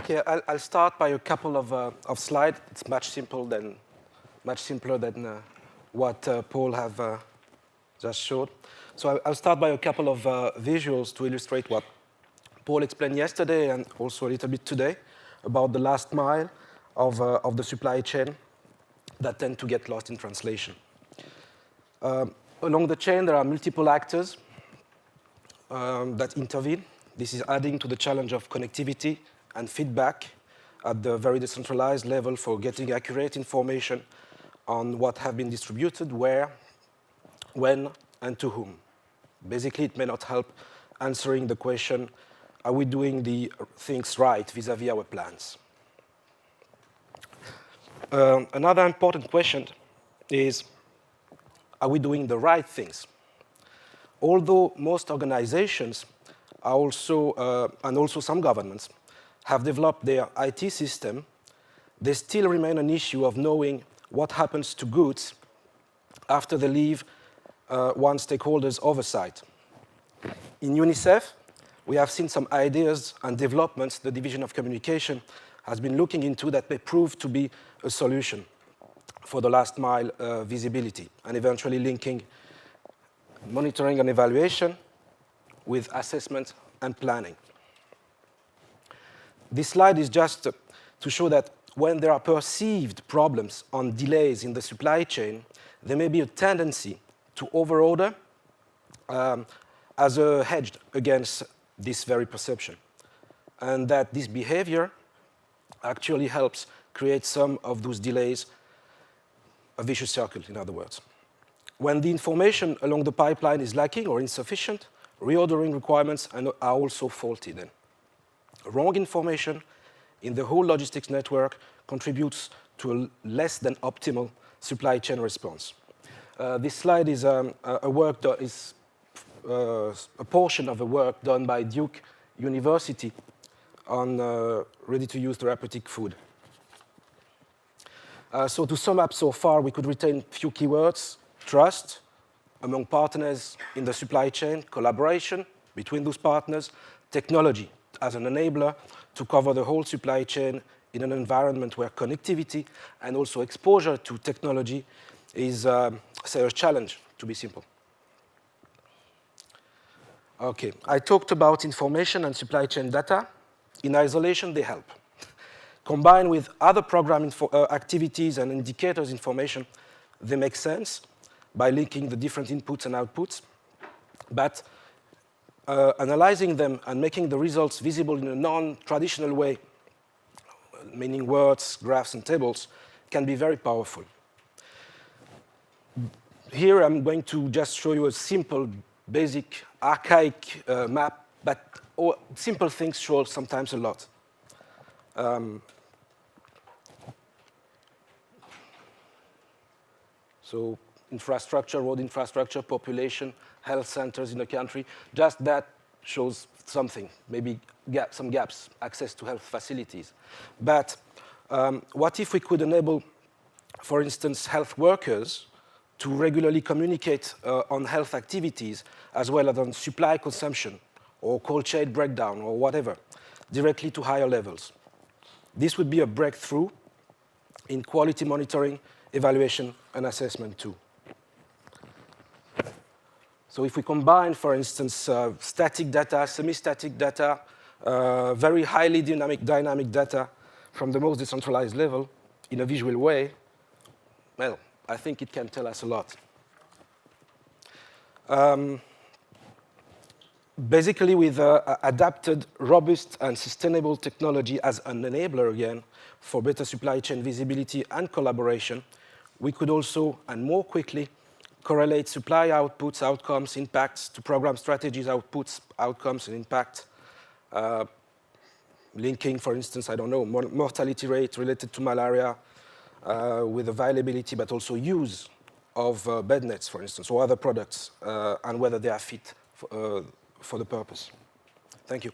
Okay, I'll start by a couple of slides. It's much simpler than what Paul have just showed. So I'll start by a couple of visuals to illustrate what Paul explained yesterday and also a little bit today about the last mile of the supply chain that tend to get lost in translation. Along the chain, there are multiple actors that intervene. This is adding to the challenge of connectivity and feedback at the very decentralized level for getting accurate information on what have been distributed, where, when, and to whom. Basically, it may not help answering the question, are we doing the things right vis-à-vis our plans? Another important question is, are we doing the right things? Although most organizations are also, and also some governments, have developed their IT system, there still remain an issue of knowing what happens to goods after they leave one stakeholder's oversight. In UNICEF, we have seen some ideas and developments the Division of Communication has been looking into that may prove to be a solution for the last mile visibility and eventually linking monitoring and evaluation with assessment and planning. This slide is just to show that when there are perceived problems on delays in the supply chain, there may be a tendency to overorder as a hedge against this very perception. And that this behavior actually helps create some of those delays, a vicious circle, in other words. When the information along the pipeline is lacking or insufficient, reordering requirements are also faulty then. Wrong information in the whole logistics network contributes to a less than optimal supply chain response. This slide is a portion of the work done by Duke University on ready-to-use therapeutic food. So to sum up so far, we could retain a few keywords: trust among partners in the supply chain, collaboration between those partners, technology as an enabler to cover the whole supply chain in an environment where connectivity and also exposure to technology is, say, a challenge, to be simple. Okay, I talked about information and supply chain data. In isolation, they help. Combined with other program activities and indicators information, they make sense by linking the different inputs and outputs. But analyzing them and making the results visible in a non-traditional way, meaning words, graphs, and tables, can be very powerful. Here I'm going to just show you a simple, basic, archaic map, but simple things show sometimes a lot. So infrastructure, road infrastructure, population, health centers in the country, just that shows something, maybe some gaps, access to health facilities. But what if we could enable, for instance, health workers to regularly communicate on health activities as well as on supply consumption or cold chain breakdown or whatever, directly to higher levels? This would be a breakthrough in quality monitoring, evaluation, and assessment too. So if we combine, for instance, static data, semi-static data, very highly dynamic data from the most decentralized level in a visual way, well, I think it can tell us a lot. Basically, with adapted, robust, and sustainable technology as an enabler, again, for better supply chain visibility and collaboration, we could also, and more quickly, correlate supply outputs, outcomes, impacts to program strategies, outputs, outcomes, and impact. Linking, for instance, I don't know, mortality rate related to malaria with availability, but also use of bed nets, for instance, or other products, and whether they are fit for the purpose. Thank you.